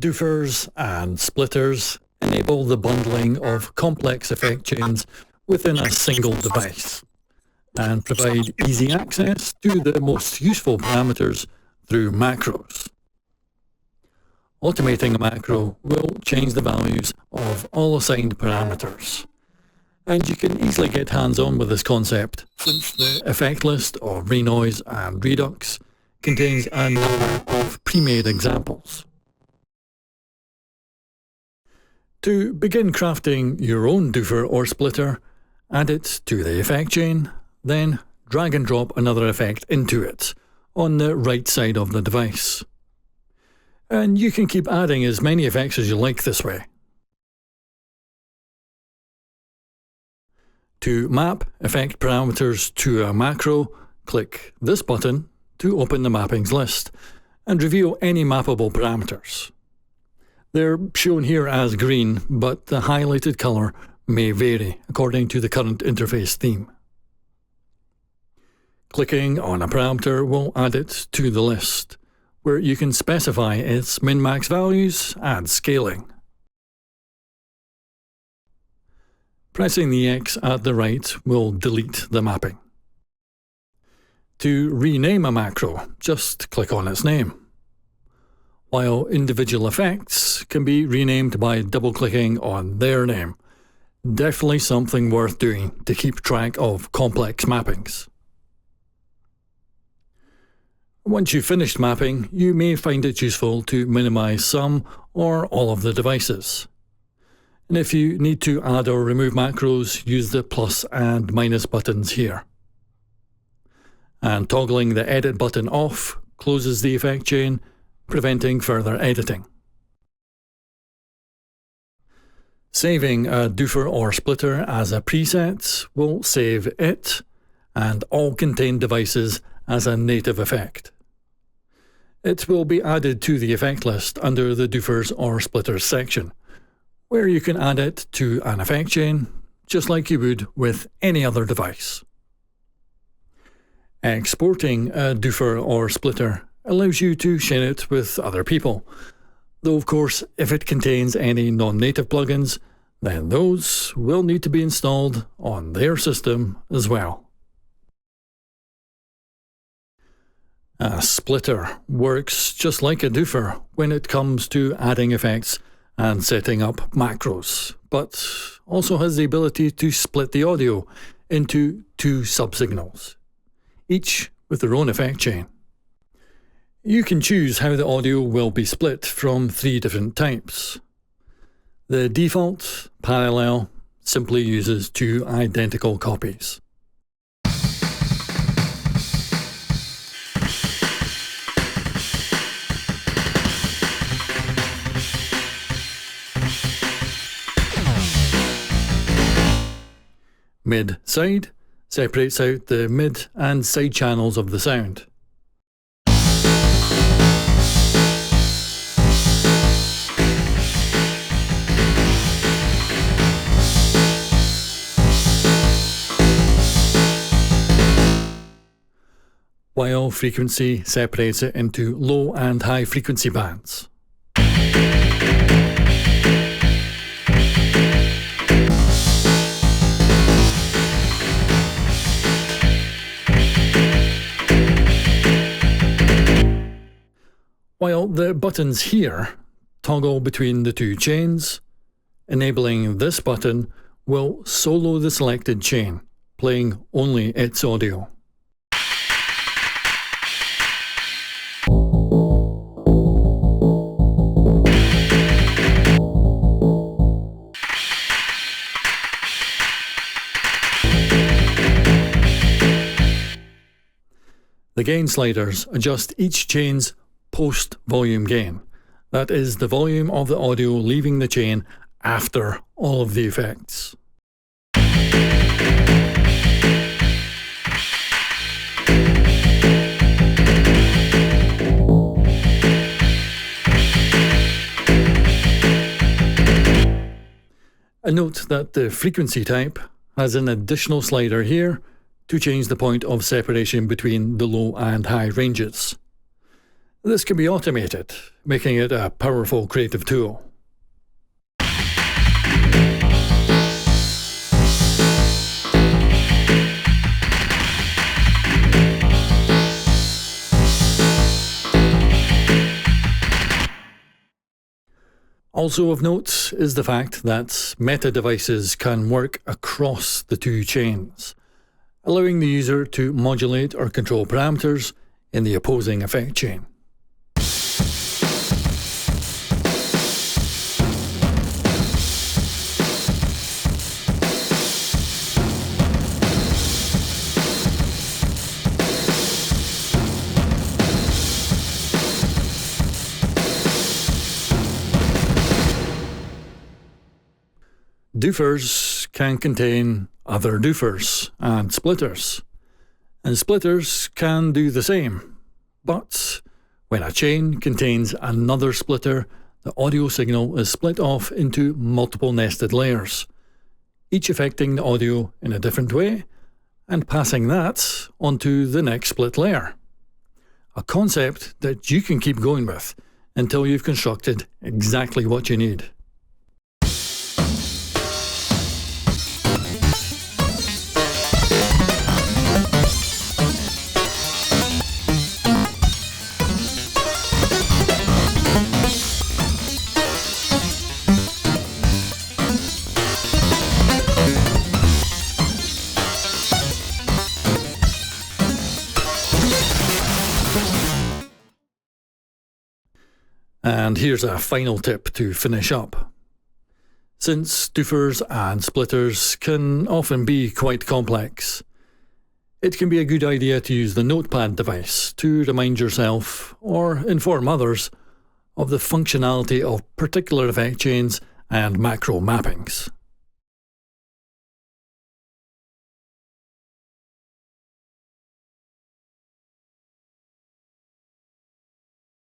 Doofers and Splitters enable the bundling of complex effect chains within a single device and provide easy access to the most useful parameters through macros. Automating a macro will change the values of all assigned parameters, and you can easily get hands-on with this concept since the effect list of Renoise and Redux contains a number of pre-made examples. To begin crafting your own doofer or splitter, add it to the effect chain, then drag and drop another effect into it on the right side of the device. And you can keep adding as many effects as you like this way. To map effect parameters to a macro, click this button to open the mappings list and reveal any mappable parameters. They're shown here as green, but the highlighted colour may vary according to the current interface theme. Clicking on a parameter will add it to the list, where you can specify its min-max values and scaling. Pressing the X at the right will delete the mapping. To rename a macro, just click on its name, while individual effects can be renamed by double-clicking on their name. Definitely something worth doing to keep track of complex mappings. Once you've finished mapping, you may find it useful to minimize some or all of the devices. And if you need to add or remove macros, use the plus and minus buttons here. And toggling the edit button off closes the effect chain, preventing further editing. Saving a doofer or splitter as a preset will save it and all contained devices as a native effect. It will be added to the effect list under the Doofers or Splitters section, where you can add it to an effect chain, just like you would with any other device. Exporting a doofer or splitter allows you to share it with other people, though of course if it contains any non-native plugins, then those will need to be installed on their system as well. A splitter works just like a doofer when it comes to adding effects and setting up macros, but also has the ability to split the audio into two subsignals, each with their own effect chain. You can choose how the audio will be split from 3 different types. The default, parallel, simply uses 2 identical copies. Mid-side separates out the mid and side channels of the sound. While frequency separates it into low and high frequency bands. While the buttons here toggle between the 2 chains, enabling this button will solo the selected chain, playing only its audio. The gain sliders adjust each chain's post-volume gain. That is the volume of the audio leaving the chain after all of the effects. A note that the frequency type has an additional slider here to change the point of separation between the low and high ranges. This can be automated, making it a powerful creative tool. Also of note is the fact that meta devices can work across the two chains, allowing the user to modulate or control parameters in the opposing effect chain. Doofers can contain other doofers and splitters, and splitters can do the same. But when a chain contains another splitter, the audio signal is split off into multiple nested layers, each affecting the audio in a different way and passing that onto the next split layer. A concept that you can keep going with until you've constructed exactly what you need. And here's a final tip to finish up. Since doofers and splitters can often be quite complex, it can be a good idea to use the notepad device to remind yourself or inform others of the functionality of particular effect chains and macro mappings.